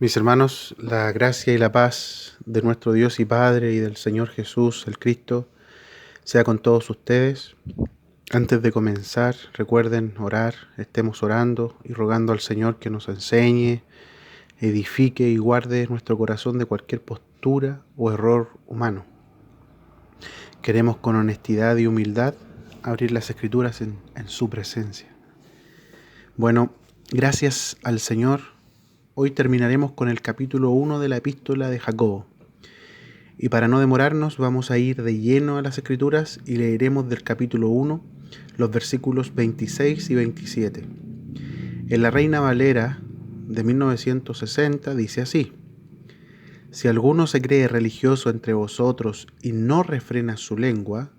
Mis hermanos, la gracia y la paz de nuestro Dios y Padre y del Señor Jesús, el Cristo, sea con todos ustedes. Antes de comenzar, recuerden orar, estemos orando y rogando al Señor que nos enseñe, edifique y guarde nuestro corazón de cualquier postura o error humano. Queremos con honestidad y humildad abrir las Escrituras en su presencia. Bueno, gracias al Señor. Hoy terminaremos con el capítulo 1 de la epístola de Jacobo. Y para no demorarnos, vamos a ir de lleno a las Escrituras y leeremos del capítulo 1 los versículos 26 y 27. En la Reina Valera de 1960 dice así: Si alguno se cree religioso entre vosotros y no refrena su lengua,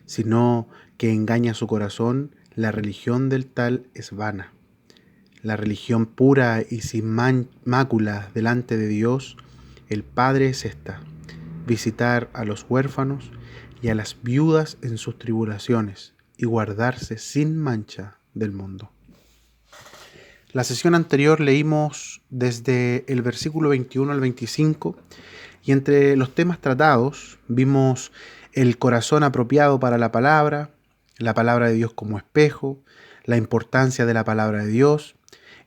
sino que engaña su corazón, la religión del tal es vana. La religión pura y sin mácula delante de Dios, el Padre, es esta: visitar a los huérfanos y a las viudas en sus tribulaciones y guardarse sin mancha del mundo. La sesión anterior leímos desde el versículo 21 al 25 y entre los temas tratados vimos el corazón apropiado para la palabra de Dios como espejo, la importancia de la palabra de Dios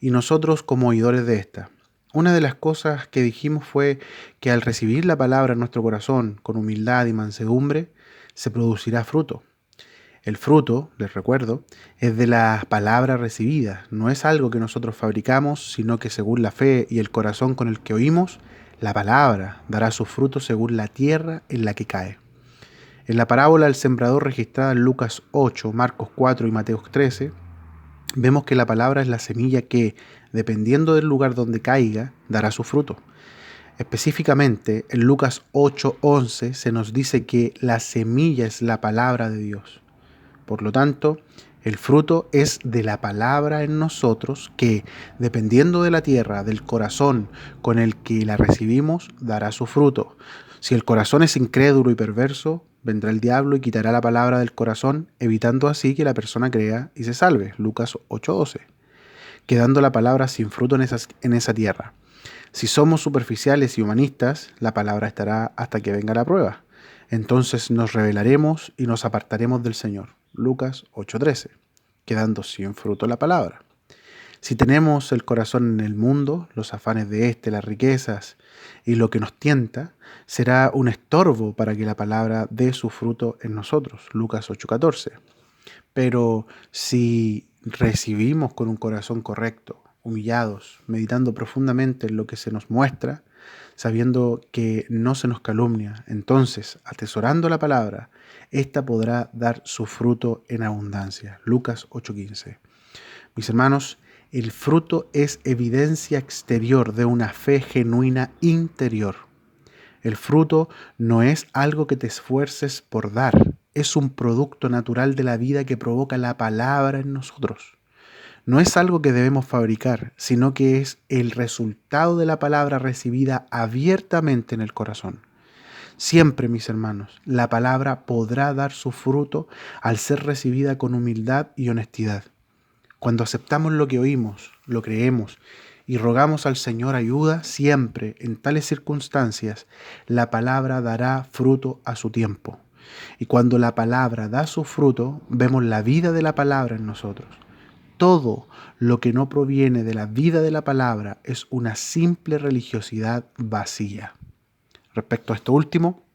y nosotros como oidores de esta. Una de las cosas que dijimos fue que al recibir la palabra en nuestro corazón con humildad y mansedumbre, se producirá fruto. El fruto, les recuerdo, es de las palabras recibidas, no es algo que nosotros fabricamos, sino que según la fe y el corazón con el que oímos, la palabra dará su fruto según la tierra en la que cae. En la parábola del sembrador registrada en Lucas 8, Marcos 4 y Mateo 13, vemos que la palabra es la semilla que, dependiendo del lugar donde caiga, dará su fruto. Específicamente, en Lucas 8:11 se nos dice que la semilla es la palabra de Dios. Por lo tanto, el fruto es de la palabra en nosotros que, dependiendo de la tierra, del corazón con el que la recibimos, dará su fruto. Si el corazón es incrédulo y perverso, vendrá el diablo y quitará la palabra del corazón, evitando así que la persona crea y se salve. Lucas 8:12. Quedando la palabra sin fruto en esa tierra. Si somos superficiales y humanistas, la palabra estará hasta que venga la prueba. Entonces nos rebelaremos y nos apartaremos del Señor. Lucas 8:13, quedando sin fruto la palabra. Si tenemos el corazón en el mundo, los afanes de las riquezas y lo que nos tienta, será un estorbo para que la palabra dé su fruto en nosotros. Lucas 8:14. Pero si recibimos con un corazón correcto, humillados, meditando profundamente en lo que se nos muestra, sabiendo que no se nos calumnia, entonces, atesorando la palabra, ésta podrá dar su fruto en abundancia. Lucas 8:15. Mis hermanos, el fruto es evidencia exterior de una fe genuina interior. El fruto no es algo que te esfuerces por dar, es un producto natural de la vida que provoca la palabra en nosotros. No es algo que debemos fabricar, sino que es el resultado de la palabra recibida abiertamente en el corazón. Siempre, mis hermanos, la palabra podrá dar su fruto al ser recibida con humildad y honestidad. Cuando aceptamos lo que oímos, lo creemos y rogamos al Señor ayuda, siempre, en tales circunstancias, la palabra dará fruto a su tiempo. Y cuando la palabra da su fruto, vemos la vida de la palabra en nosotros. Todo lo que no proviene de la vida de la palabra es una simple religiosidad vacía. Respecto a esto último,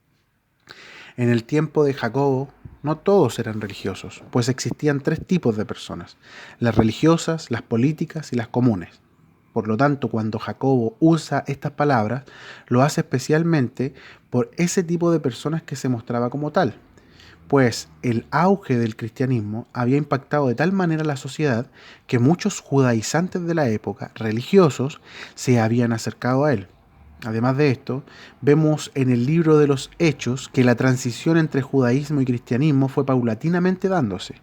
en el tiempo de Jacobo, no todos eran religiosos, pues existían tres tipos de personas: las religiosas, las políticas y las comunes. Por lo tanto, cuando Jacobo usa estas palabras, lo hace especialmente por ese tipo de personas que se mostraba como tal, pues el auge del cristianismo había impactado de tal manera la sociedad que muchos judaizantes de la época, religiosos, se habían acercado a él. Además de esto, vemos en el libro de los Hechos que la transición entre judaísmo y cristianismo fue paulatinamente dándose,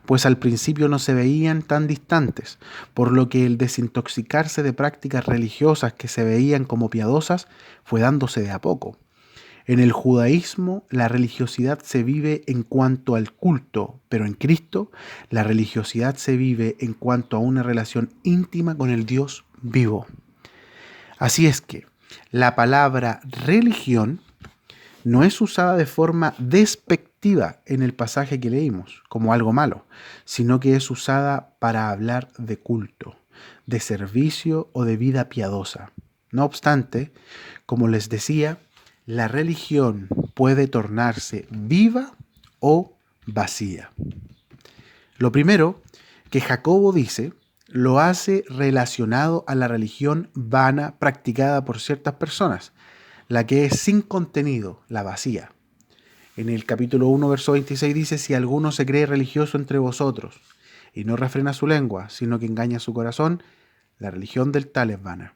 pues al principio no se veían tan distantes, por lo que el desintoxicarse de prácticas religiosas que se veían como piadosas fue dándose de a poco. En el judaísmo, la religiosidad se vive en cuanto al culto, pero en Cristo, la religiosidad se vive en cuanto a una relación íntima con el Dios vivo. Así es que la palabra religión no es usada de forma despectiva en el pasaje que leímos, como algo malo, sino que es usada para hablar de culto, de servicio o de vida piadosa. No obstante, como les decía, la religión puede tornarse viva o vacía. Lo primero que Jacobo dice lo hace relacionado a la religión vana practicada por ciertas personas, la que es sin contenido, la vacía. En el capítulo 1, verso 26 dice, si alguno se cree religioso entre vosotros y no refrena su lengua, sino que engaña su corazón, la religión del tal es vana.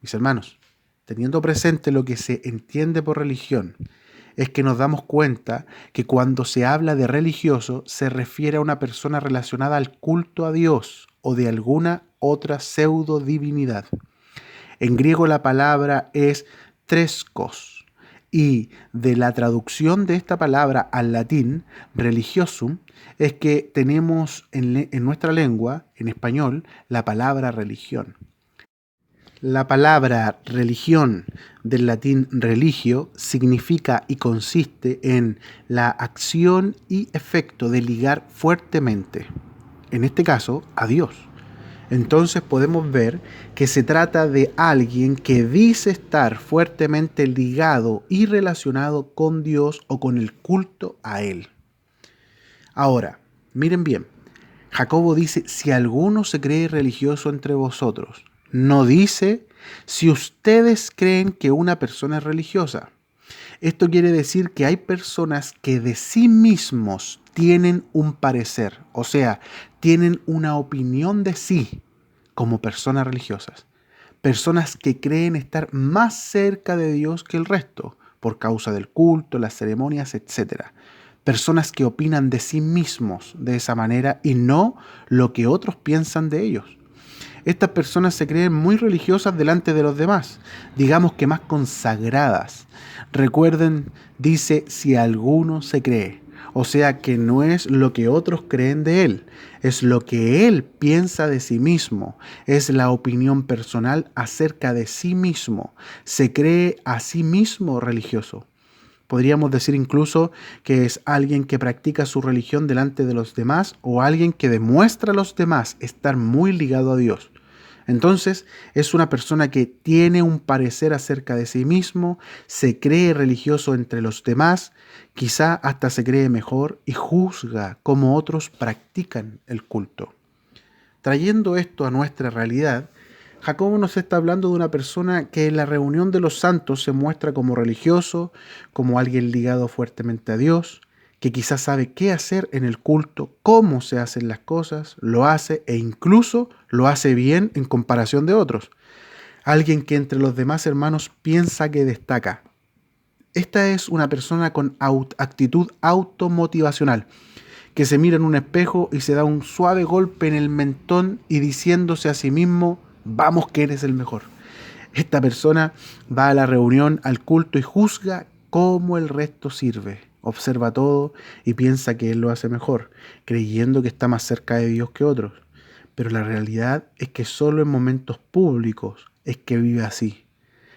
Mis hermanos, teniendo presente lo que se entiende por religión, es que nos damos cuenta que cuando se habla de religioso se refiere a una persona relacionada al culto a Dios o de alguna otra pseudo divinidad. En griego la palabra es treskos y de la traducción de esta palabra al latín, religiosum, es que tenemos en nuestra lengua, en español, la palabra religión. La palabra religión del latín religio significa y consiste en la acción y efecto de ligar fuertemente, en este caso, a Dios. Entonces podemos ver que se trata de alguien que dice estar fuertemente ligado y relacionado con Dios o con el culto a Él. Ahora, miren bien, Jacobo dice, si alguno se cree religioso entre vosotros, no dice si ustedes creen que una persona es religiosa. Esto quiere decir que hay personas que de sí mismos tienen un parecer, o sea, tienen una opinión de sí como personas religiosas. Personas que creen estar más cerca de Dios que el resto, por causa del culto, las ceremonias, etc. Personas que opinan de sí mismos de esa manera y no lo que otros piensan de ellos. Estas personas se creen muy religiosas delante de los demás, digamos que más consagradas. Recuerden, dice, si alguno se cree. O sea que no es lo que otros creen de él, es lo que él piensa de sí mismo, es la opinión personal acerca de sí mismo. Se cree a sí mismo religioso. Podríamos decir incluso que es alguien que practica su religión delante de los demás o alguien que demuestra a los demás estar muy ligado a Dios. Entonces es una persona que tiene un parecer acerca de sí mismo, se cree religioso entre los demás, quizá hasta se cree mejor y juzga cómo otros practican el culto. Trayendo esto a nuestra realidad, Jacobo nos está hablando de una persona que en la reunión de los santos se muestra como religioso, como alguien ligado fuertemente a Dios, que quizás sabe qué hacer en el culto, cómo se hacen las cosas, lo hace e incluso lo hace bien en comparación de otros. Alguien que entre los demás hermanos piensa que destaca. Esta es una persona con actitud automotivacional, que se mira en un espejo y se da un suave golpe en el mentón y diciéndose a sí mismo, vamos que eres el mejor. Esta persona va a la reunión, al culto y juzga cómo el resto sirve. Observa todo y piensa que él lo hace mejor, creyendo que está más cerca de Dios que otros. Pero la realidad es que solo en momentos públicos es que vive así.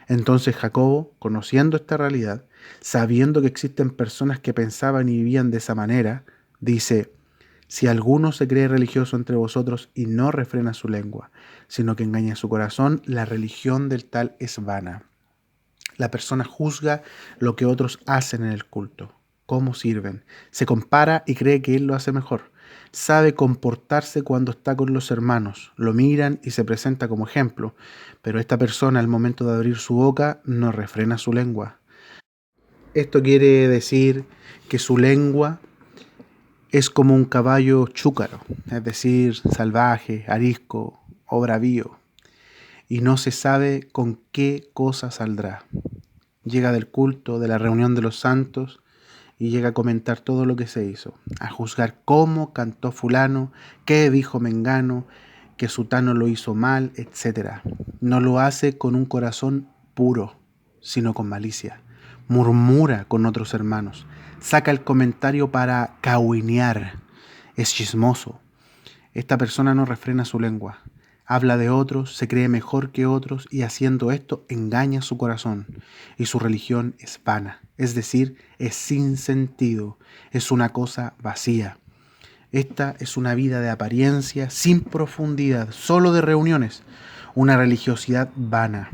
Entonces Jacobo, conociendo esta realidad, sabiendo que existen personas que pensaban y vivían de esa manera, dice, si alguno se cree religioso entre vosotros y no refrena su lengua, sino que engaña su corazón, la religión del tal es vana. La persona juzga lo que otros hacen en el culto, cómo sirven, se compara y cree que él lo hace mejor. Sabe comportarse cuando está con los hermanos, lo miran y se presenta como ejemplo, pero esta persona al momento de abrir su boca no refrena su lengua. Esto quiere decir que su lengua es como un caballo chúcaro, es decir, salvaje, arisco o bravío, y no se sabe con qué cosa saldrá. Llega del culto, de la reunión de los santos, y llega a comentar todo lo que se hizo, a juzgar cómo cantó fulano, qué dijo mengano, que sutano lo hizo mal, etc. No lo hace con un corazón puro, sino con malicia. Murmura con otros hermanos, saca el comentario para cahuinear, es chismoso. Esta persona no refrena su lengua. habla de otros, se cree mejor que otros y haciendo esto engaña su corazón y su religión es vana, es decir, es sin sentido, es una cosa vacía. Esta es una vida de apariencia, sin profundidad, solo de reuniones, una religiosidad vana.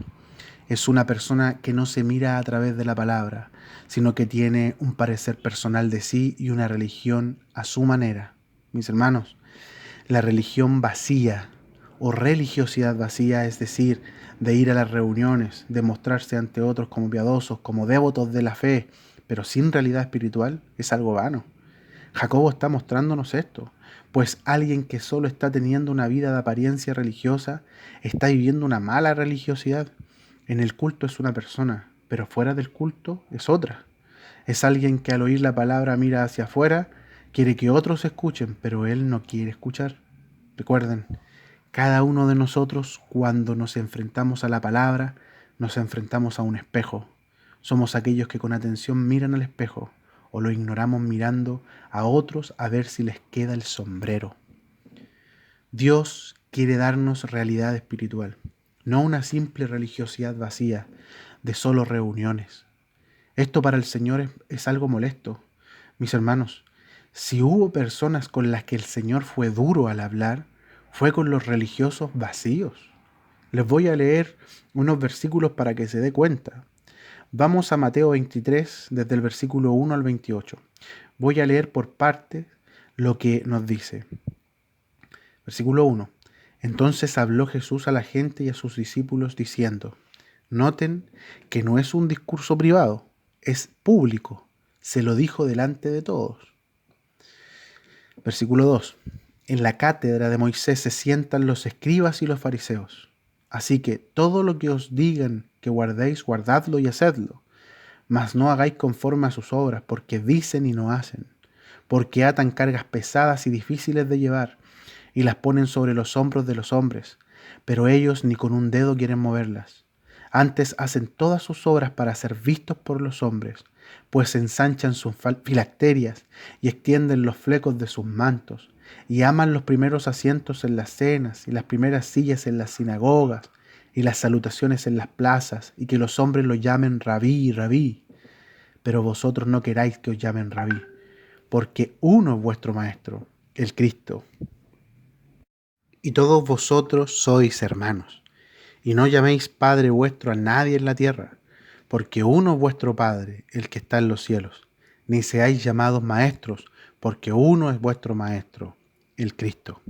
Es una persona que no se mira a través de la palabra, sino que tiene un parecer personal de sí y una religión a su manera. Mis hermanos, la religión vacía o religiosidad vacía, es decir, de ir a las reuniones, de mostrarse ante otros como piadosos, como devotos de la fe, pero sin realidad espiritual, es algo vano. Jacobo está mostrándonos esto, pues alguien que solo está teniendo una vida de apariencia religiosa está viviendo una mala religiosidad. En el culto es una persona, pero fuera del culto es otra. Es alguien que al oír la palabra mira hacia afuera, quiere que otros escuchen, pero él no quiere escuchar. Recuerden, cada uno de nosotros cuando nos enfrentamos a la palabra, nos enfrentamos a un espejo. Somos aquellos que con atención miran al espejo o lo ignoramos mirando a otros a ver si les queda el sombrero. Dios quiere darnos realidad espiritual, no una simple religiosidad vacía de solo reuniones. Esto para el Señor es algo molesto. Mis hermanos, si hubo personas con las que el Señor fue duro al hablar, fue con los religiosos vacíos. Les voy a leer unos versículos para que se dé cuenta. Vamos a Mateo 23, desde el versículo 1 al 28. Voy a leer por partes lo que nos dice. Versículo 1. Entonces habló Jesús a la gente y a sus discípulos diciendo, noten que no es un discurso privado, es público. Se lo dijo delante de todos. Versículo 2. En la cátedra de Moisés se sientan los escribas y los fariseos. Así que todo lo que os digan que guardéis, guardadlo y hacedlo. Mas no hagáis conforme a sus obras, porque dicen y no hacen. Porque atan cargas pesadas y difíciles de llevar, y las ponen sobre los hombros de los hombres, pero ellos ni con un dedo quieren moverlas. Antes hacen todas sus obras para ser vistos por los hombres, pues ensanchan sus filacterias y extienden los flecos de sus mantos, y aman los primeros asientos en las cenas, y las primeras sillas en las sinagogas, y las salutaciones en las plazas, y que los hombres lo llamen rabí, rabí. Pero vosotros no queráis que os llamen rabí, porque uno es vuestro maestro, el Cristo. Y todos vosotros sois hermanos. Y no llaméis Padre vuestro a nadie en la tierra, porque uno es vuestro Padre, el que está en los cielos. Ni seáis llamados maestros, porque uno es vuestro Maestro, el Cristo.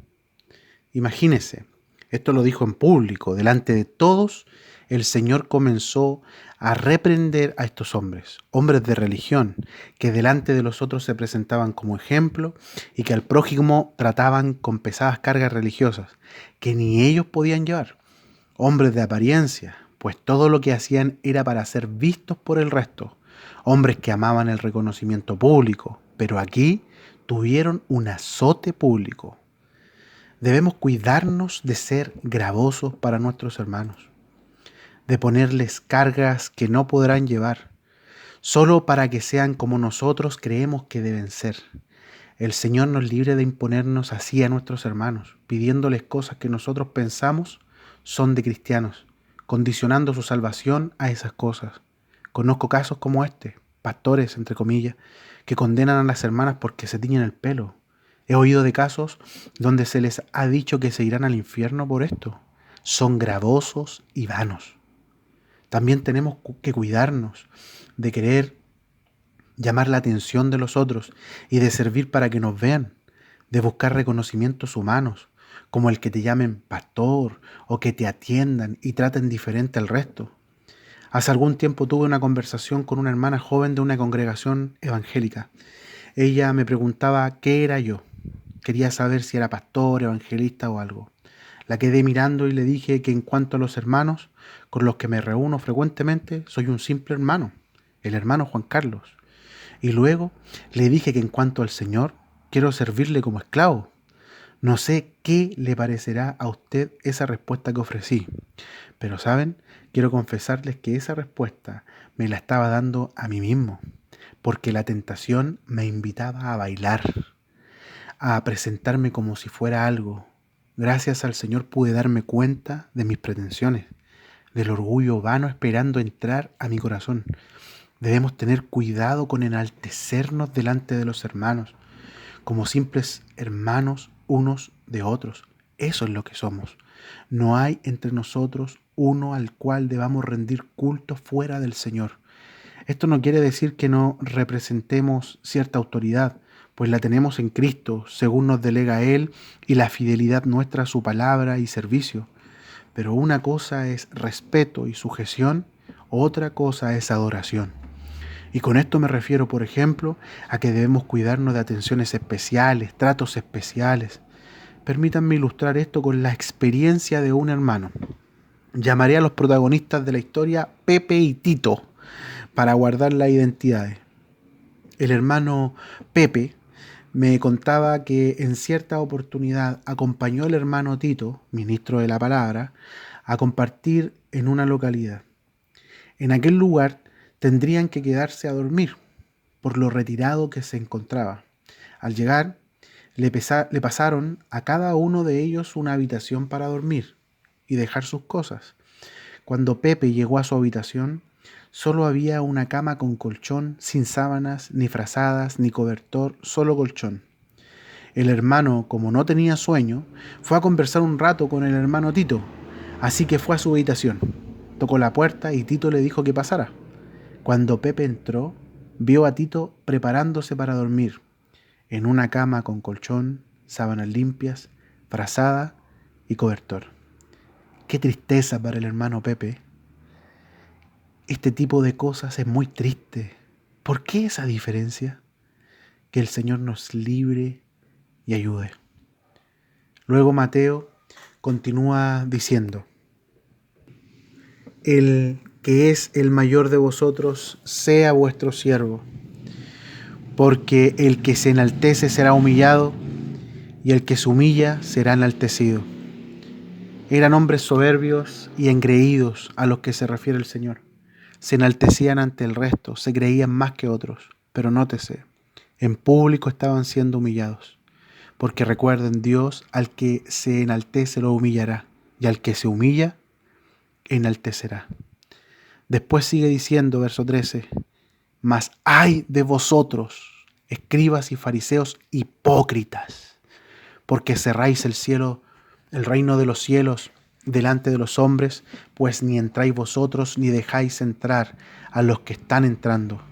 Imagínese, esto lo dijo en público, delante de todos. El Señor comenzó a reprender a estos hombres, hombres de religión, que delante de los otros se presentaban como ejemplo y que al prójimo trataban con pesadas cargas religiosas, que ni ellos podían llevar. Hombres de apariencia, pues todo lo que hacían era para ser vistos por el resto. Hombres que amaban el reconocimiento público, pero aquí tuvieron un azote público. Debemos cuidarnos de ser gravosos para nuestros hermanos, de ponerles cargas que no podrán llevar, solo para que sean como nosotros creemos que deben ser. El Señor nos libre de imponernos así a nuestros hermanos, pidiéndoles cosas que nosotros pensamos son de cristianos, condicionando su salvación a esas cosas. Conozco casos como este, pastores, entre comillas, que condenan a las hermanas porque se tiñen el pelo. He oído de casos donde se les ha dicho que se irán al infierno por esto. Son gravosos y vanos. También tenemos que cuidarnos de querer llamar la atención de los otros y de servir para que nos vean, de buscar reconocimientos humanos, como el que te llamen pastor o que te atiendan y traten diferente al resto. Hace algún tiempo tuve una conversación con una hermana joven de una congregación evangélica. Ella me preguntaba qué era yo. Quería saber si era pastor, evangelista o algo. La quedé mirando y le dije que en cuanto a los hermanos con los que me reúno frecuentemente, soy un simple hermano, el hermano Juan Carlos. Y luego le dije que en cuanto al Señor, quiero servirle como esclavo. No sé qué le parecerá a usted esa respuesta que ofrecí, pero ¿saben? Quiero confesarles que esa respuesta me la estaba dando a mí mismo, porque la tentación me invitaba a bailar, a presentarme como si fuera algo. Gracias al Señor pude darme cuenta de mis pretensiones, del orgullo vano esperando entrar a mi corazón. Debemos tener cuidado con enaltecernos delante de los hermanos, como simples hermanos unos de otros. Eso es lo que somos. No hay entre nosotros uno al cual debamos rendir culto fuera del Señor. Esto no quiere decir que no representemos cierta autoridad, pues la tenemos en Cristo, según nos delega Él, y la fidelidad nuestra a su palabra y servicio. Pero una cosa es respeto y sujeción, otra cosa es adoración. Y con esto me refiero, por ejemplo, a que debemos cuidarnos de atenciones especiales, tratos especiales. Permítanme ilustrar esto con la experiencia de un hermano. Llamaré a los protagonistas de la historia Pepe y Tito para guardar las identidades. El hermano Pepe me contaba que en cierta oportunidad acompañó al hermano Tito, ministro de la palabra, a compartir en una localidad. En aquel lugar tendrían que quedarse a dormir por lo retirado que se encontraba. Al llegar, le pasaron a cada uno de ellos una habitación para dormir y dejar sus cosas. Cuando Pepe llegó a su habitación, solo había una cama con colchón, sin sábanas, ni frazadas, ni cobertor, solo colchón. El hermano, como no tenía sueño, fue a conversar un rato con el hermano Tito, así que fue a su habitación. Tocó la puerta y Tito le dijo que pasara. Cuando Pepe entró, vio a Tito preparándose para dormir, en una cama con colchón, sábanas limpias, frazada y cobertor. Qué tristeza para el hermano Pepe. Este tipo de cosas es muy triste. ¿Por qué esa diferencia? Que el Señor nos libre y ayude. Luego Mateo continúa diciendo: el que es el mayor de vosotros sea vuestro siervo, porque el que se enaltece será humillado, y el que se humilla será enaltecido. Eran hombres soberbios y engreídos a los que se refiere el Señor. Se enaltecían ante el resto, se creían más que otros. Pero nótese, en público estaban siendo humillados. Porque recuerden, Dios al que se enaltece lo humillará, y al que se humilla, enaltecerá. Después sigue diciendo, verso 13, mas ay de vosotros, escribas y fariseos hipócritas, porque cerráis el cielo, el reino de los cielos delante de los hombres, pues ni entráis vosotros ni dejáis entrar a los que están entrando.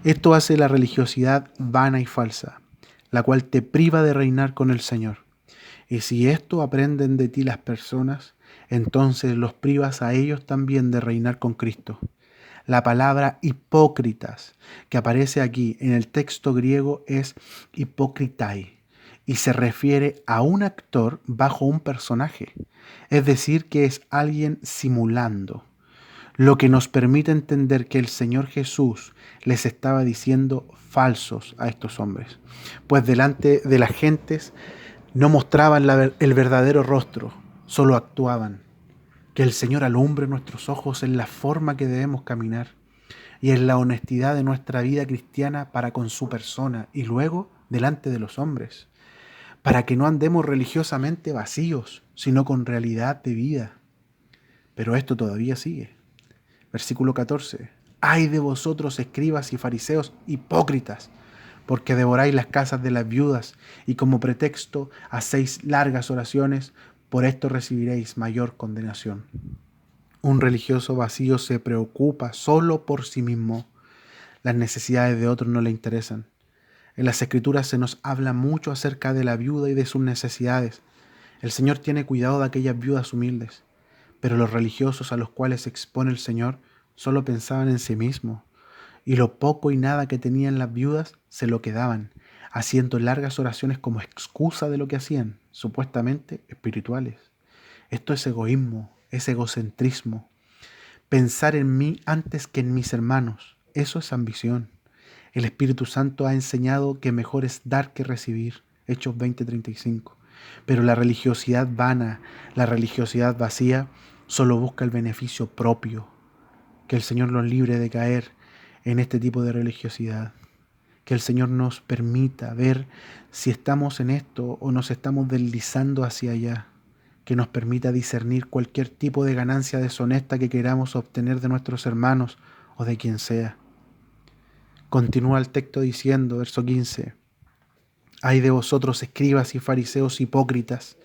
Esto hace la religiosidad vana y falsa, la cual te priva de reinar con el Señor. Y si esto aprenden de ti las personas, entonces los privas a ellos también de reinar con Cristo. La palabra hipócritas que aparece aquí en el texto griego es hipokritai y se refiere a un actor bajo un personaje, es decir, que es alguien simulando, lo que nos permite entender que el Señor Jesús les estaba diciendo falsos a estos hombres, pues delante de las gentes no mostraban el verdadero rostro, solo actuaban. Que el Señor alumbre nuestros ojos en la forma que debemos caminar y en la honestidad de nuestra vida cristiana para con su persona y luego delante de los hombres, para que no andemos religiosamente vacíos, sino con realidad de vida. Pero esto todavía sigue. Versículo 14. Ay de vosotros, escribas y fariseos hipócritas, porque devoráis las casas de las viudas y como pretexto hacéis largas oraciones, por esto recibiréis mayor condenación. Un religioso vacío se preocupa solo por sí mismo. Las necesidades de otros no le interesan. En las Escrituras se nos habla mucho acerca de la viuda y de sus necesidades. El Señor tiene cuidado de aquellas viudas humildes, pero los religiosos a los cuales se expone el Señor solo pensaban en sí mismos, y lo poco y nada que tenían las viudas se lo quedaban, haciendo largas oraciones como excusa de lo que hacían, supuestamente espirituales. Esto es egoísmo, es egocentrismo. Pensar en mí antes que en mis hermanos, eso es ambición. El Espíritu Santo ha enseñado que mejor es dar que recibir, Hechos 20:35. Pero la religiosidad vana, la religiosidad vacía, solo busca el beneficio propio. Que el Señor nos libre de caer en este tipo de religiosidad. Que el Señor nos permita ver si estamos en esto o nos estamos deslizando hacia allá. que nos permita discernir cualquier tipo de ganancia deshonesta que queramos obtener de nuestros hermanos o de quien sea. Continúa el texto diciendo, verso 15, «Ay de vosotros, escribas y fariseos hipócritas,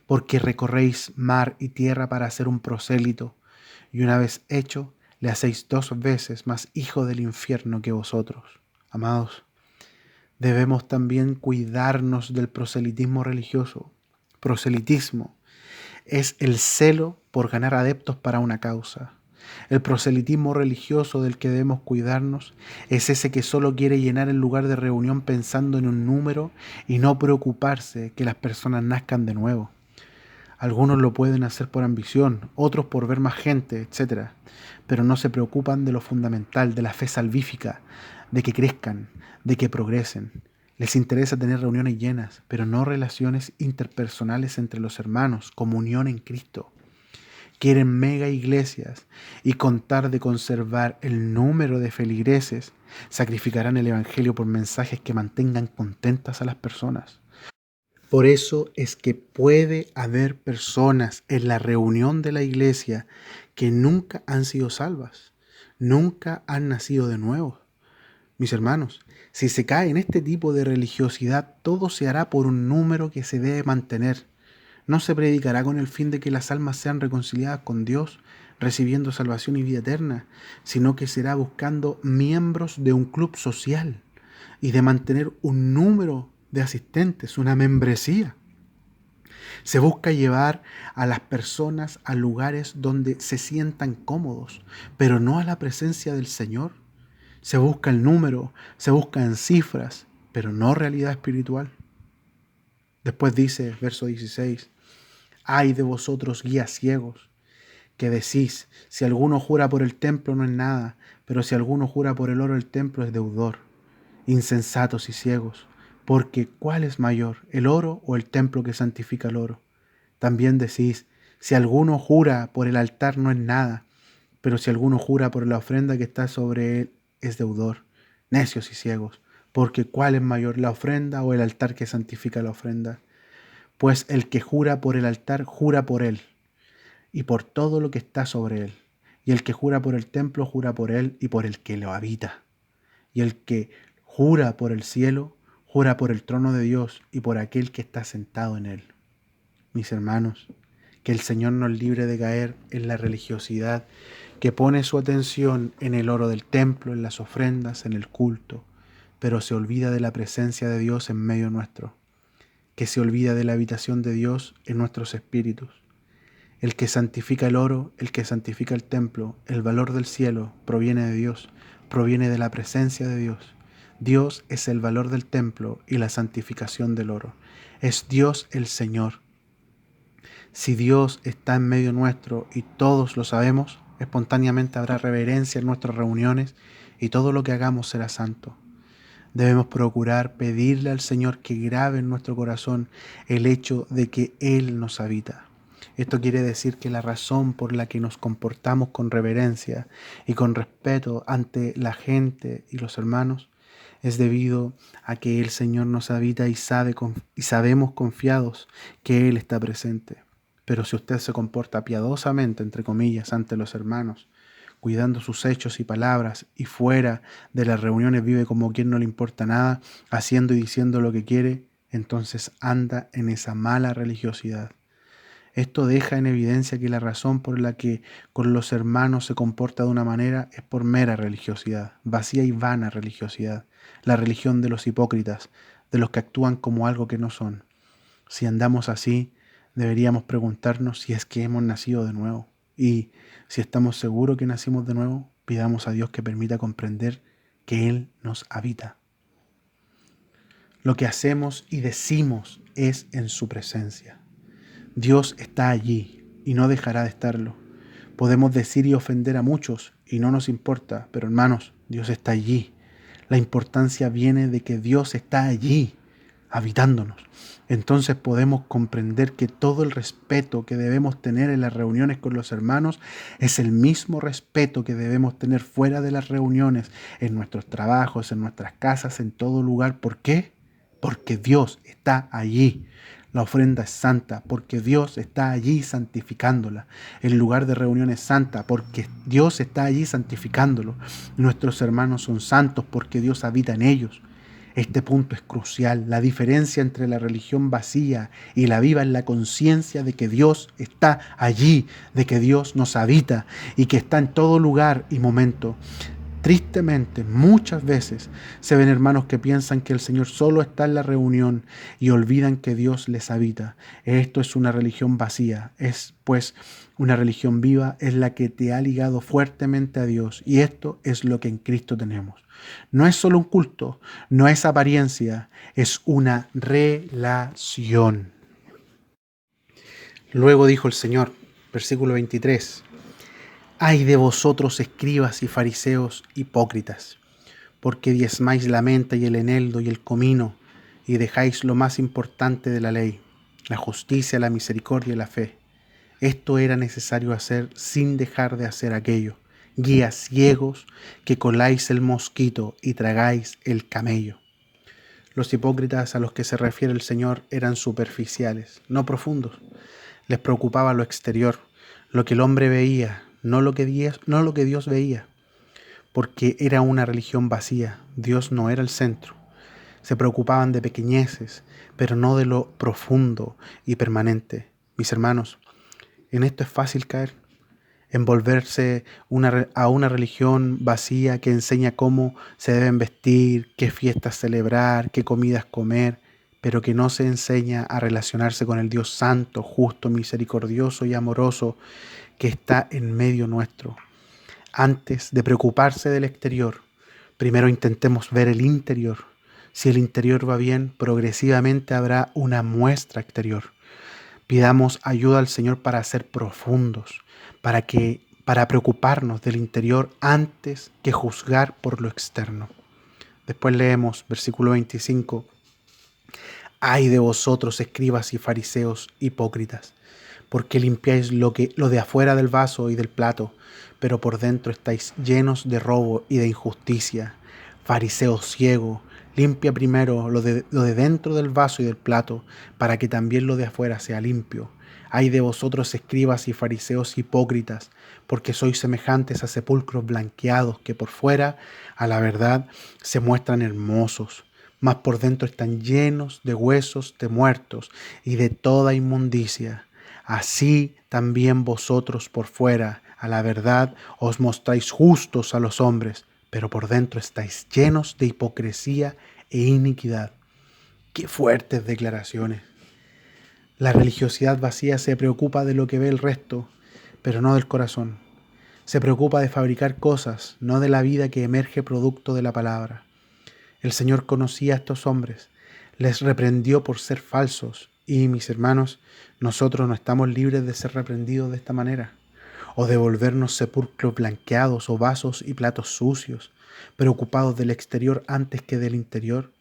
porque recorréis mar y tierra para hacer un prosélito, y una vez hecho, le hacéis 2 veces más hijo del infierno que vosotros». Amados, debemos también cuidarnos del proselitismo religioso. Proselitismo es el celo por ganar adeptos para una causa. El proselitismo religioso del que debemos cuidarnos es ese que solo quiere llenar el lugar de reunión pensando en un número y no preocuparse que las personas nazcan de nuevo. Algunos lo pueden hacer por ambición, otros por ver más gente, etc. Pero no se preocupan de lo fundamental, de la fe salvífica, de que crezcan, de que progresen. Les interesa tener reuniones llenas, pero no relaciones interpersonales entre los hermanos, comunión en Cristo. Quieren mega iglesias y con tal de conservar el número de feligreses, sacrificarán el evangelio por mensajes que mantengan contentas a las personas. Por eso es que puede haber personas en la reunión de la iglesia que nunca han sido salvas, nunca han nacido de nuevo. Mis hermanos, si se cae en este tipo de religiosidad, todo se hará por un número que se debe mantener. No se predicará con el fin de que las almas sean reconciliadas con Dios, recibiendo salvación y vida eterna, sino que será buscando miembros de un club social y de mantener un número de asistentes, una membresía. Se busca llevar a las personas a lugares donde se sientan cómodos, pero no a la presencia del Señor. Se busca el número, se buscan cifras, pero no realidad espiritual. Después dice, verso 16, «Ay de vosotros guías ciegos, que decís, si alguno jura por el templo no es nada, pero si alguno jura por el oro del templo es deudor. Insensatos y ciegos, porque ¿cuál es mayor, el oro o el templo que santifica el oro? También decís, si alguno jura por el altar no es nada, pero si alguno jura por la ofrenda que está sobre él es deudor. Necios y ciegos, porque ¿cuál es mayor, la ofrenda o el altar que santifica la ofrenda? Pues el que jura por el altar jura por él y por todo lo que está sobre él. Y el que jura por el templo jura por él y por el que lo habita. Y el que jura por el cielo jura por el trono de Dios y por aquel que está sentado en él». Mis hermanos, que el Señor nos libre de caer en la religiosidad que pone su atención en el oro del templo, en las ofrendas, en el culto, pero se olvida de la presencia de Dios en medio nuestro, que se olvida de la habitación de Dios en nuestros espíritus. El que santifica el oro, el que santifica el templo, el valor del cielo proviene de Dios, proviene de la presencia de Dios. Dios es el valor del templo y la santificación del oro. Es Dios el Señor. Si Dios está en medio nuestro y todos lo sabemos, espontáneamente habrá reverencia en nuestras reuniones y todo lo que hagamos será santo. Debemos procurar pedirle al Señor que grabe en nuestro corazón el hecho de que Él nos habita. Esto quiere decir que la razón por la que nos comportamos con reverencia y con respeto ante la gente y los hermanos es debido a que el Señor nos habita y sabemos confiados que Él está presente. Pero si usted se comporta piadosamente, entre comillas, ante los hermanos, cuidando sus hechos y palabras, y fuera de las reuniones vive como quien no le importa nada, haciendo y diciendo lo que quiere, entonces anda en esa mala religiosidad. Esto deja en evidencia que la razón por la que con los hermanos se comporta de una manera es por mera religiosidad, vacía y vana religiosidad, la religión de los hipócritas, de los que actúan como algo que no son. Si andamos así, deberíamos preguntarnos si es que hemos nacido de nuevo. Y si estamos seguros que nacimos de nuevo, pidamos a Dios que permita comprender que Él nos habita. Lo que hacemos y decimos es en su presencia. Dios está allí y no dejará de estarlo. Podemos decir y ofender a muchos y no nos importa, pero hermanos, Dios está allí. La importancia viene de que Dios está allí, habitándonos. Entonces podemos comprender que todo el respeto que debemos tener en las reuniones con los hermanos es el mismo respeto que debemos tener fuera de las reuniones, en nuestros trabajos, en nuestras casas, en todo lugar. ¿Por qué? Porque Dios está allí. La ofrenda es santa porque Dios está allí santificándola. El lugar de reunión es santa porque Dios está allí santificándolo. Nuestros hermanos son santos porque Dios habita en ellos. Este punto es crucial. La diferencia entre la religión vacía y la viva es la conciencia de que Dios está allí, de que Dios nos habita y que está en todo lugar y momento. Tristemente, muchas veces se ven hermanos que piensan que el Señor solo está en la reunión y olvidan que Dios les habita. Esto es una religión vacía, es pues una religión viva, es la que te ha ligado fuertemente a Dios, y esto es lo que en Cristo tenemos. No es solo un culto, no es apariencia, es una relación. Luego dijo el Señor, versículo 23. Ay de vosotros, escribas y fariseos hipócritas, porque diezmáis la menta y el eneldo y el comino, y dejáis lo más importante de la ley, la justicia, la misericordia y la fe. Esto era necesario hacer sin dejar de hacer aquello. Guías ciegos que coláis el mosquito y tragáis el camello. Los hipócritas a los que se refiere el Señor eran superficiales, no profundos. Les preocupaba lo exterior, lo que el hombre veía, no lo que Dios veía, porque era una religión vacía. Dios no era el centro. Se preocupaban de pequeñeces, pero no de lo profundo y permanente. Mis hermanos, en esto es fácil caer, envolverse a una religión vacía que enseña cómo se deben vestir, qué fiestas celebrar, qué comidas comer, pero que no se enseña a relacionarse con el Dios santo, justo, misericordioso y amoroso que está en medio nuestro. Antes de preocuparse del exterior, primero intentemos ver el interior. Si el interior va bien, progresivamente habrá una muestra exterior. Pidamos ayuda al Señor para ser profundos, para preocuparnos del interior antes que juzgar por lo externo. Después leemos versículo 25. Ay de vosotros, escribas y fariseos hipócritas, porque limpiáis lo de afuera del vaso y del plato, pero por dentro estáis llenos de robo y de injusticia. Fariseo ciego, limpia primero lo de dentro del vaso y del plato, para que también lo de afuera sea limpio. Ay de vosotros, escribas y fariseos hipócritas, porque sois semejantes a sepulcros blanqueados que por fuera, a la verdad, se muestran hermosos, mas por dentro están llenos de huesos de muertos y de toda inmundicia. Así también vosotros por fuera, a la verdad, os mostráis justos a los hombres, pero por dentro estáis llenos de hipocresía e iniquidad. ¡Qué fuertes declaraciones! La religiosidad vacía se preocupa de lo que ve el resto, pero no del corazón. Se preocupa de fabricar cosas, no de la vida que emerge producto de la palabra. El Señor conocía a estos hombres, les reprendió por ser falsos, y mis hermanos, nosotros no estamos libres de ser reprendidos de esta manera, o de volvernos sepulcros blanqueados o vasos y platos sucios, preocupados del exterior antes que del interior,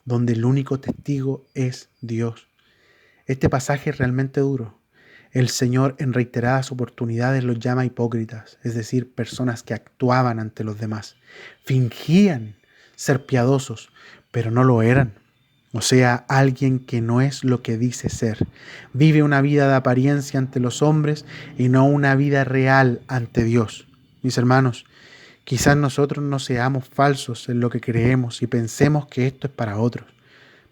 donde el único testigo es Dios. Este pasaje es realmente duro. El Señor en reiteradas oportunidades los llama hipócritas, es decir, personas que actuaban ante los demás, fingían ser piadosos, pero no lo eran. O sea, alguien que no es lo que dice ser. Vive una vida de apariencia ante los hombres y no una vida real ante Dios. Mis hermanos, quizás nosotros no seamos falsos en lo que creemos y pensemos que esto es para otros,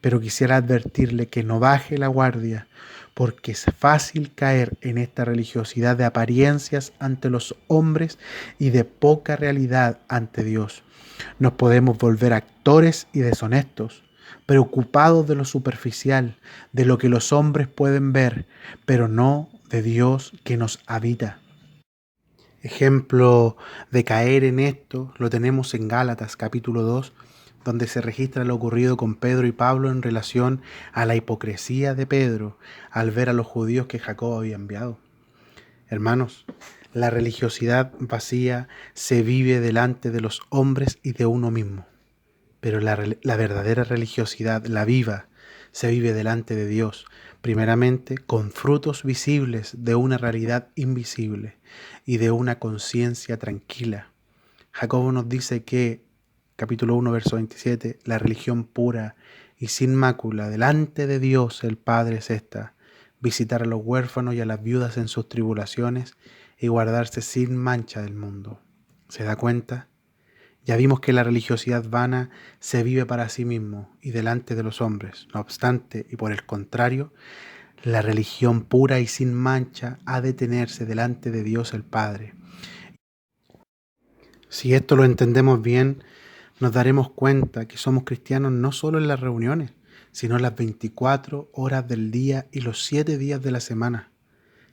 pero quisiera advertirle que no baje la guardia, porque es fácil caer en esta religiosidad de apariencias ante los hombres y de poca realidad ante Dios. Nos podemos volver actores y deshonestos, preocupados de lo superficial, de lo que los hombres pueden ver, pero no de Dios que nos habita. Ejemplo de caer en esto lo tenemos en Gálatas capítulo 2, donde se registra lo ocurrido con Pedro y Pablo en relación a la hipocresía de Pedro al ver a los judíos que Jacob había enviado. Hermanos, la religiosidad vacía se vive delante de los hombres y de uno mismo, pero la verdadera religiosidad, la viva, se vive delante de Dios, primeramente con frutos visibles de una realidad invisible y de una conciencia tranquila. Jacobo nos dice que, capítulo 1, verso 27, la religión pura y sin mácula delante de Dios el Padre es esta: visitar a los huérfanos y a las viudas en sus tribulaciones y guardarse sin mancha del mundo. ¿Se da cuenta? Ya vimos que la religiosidad vana se vive para sí mismo y delante de los hombres. No obstante, y por el contrario, la religión pura y sin mancha ha de tenerse delante de Dios el Padre. Si esto lo entendemos bien, nos daremos cuenta que somos cristianos no solo en las reuniones, sino en las 24 horas del día y los 7 días de la semana.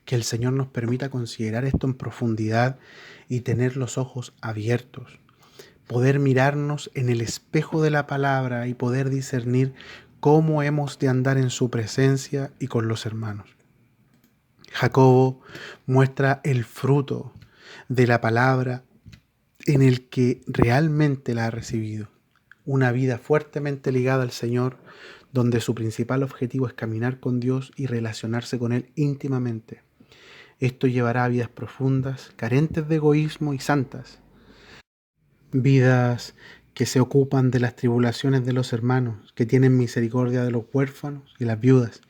Que el Señor nos permita considerar esto en profundidad y tener los ojos abiertos. Poder mirarnos en el espejo de la palabra y poder discernir cómo hemos de andar en su presencia y con los hermanos. Jacobo muestra el fruto de la palabra en el que realmente la ha recibido. Una vida fuertemente ligada al Señor, donde su principal objetivo es caminar con Dios y relacionarse con Él íntimamente. Esto llevará a vidas profundas, carentes de egoísmo y santas. Vidas que se ocupan de las tribulaciones de los hermanos, que tienen misericordia de los huérfanos y las viudas,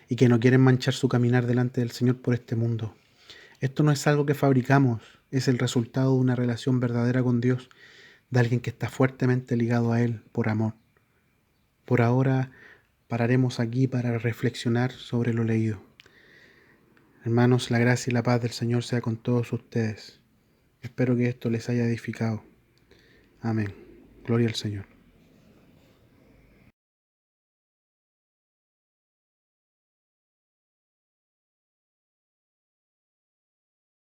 y que no quieren manchar su caminar delante del Señor por este mundo. Esto no es algo que fabricamos, es el resultado de una relación verdadera con Dios, de alguien que está fuertemente ligado a Él por amor. Por ahora pararemos aquí para reflexionar sobre lo leído. Hermanos, la gracia y la paz del Señor sea con todos ustedes. Espero que esto les haya edificado. Amén. Gloria al Señor.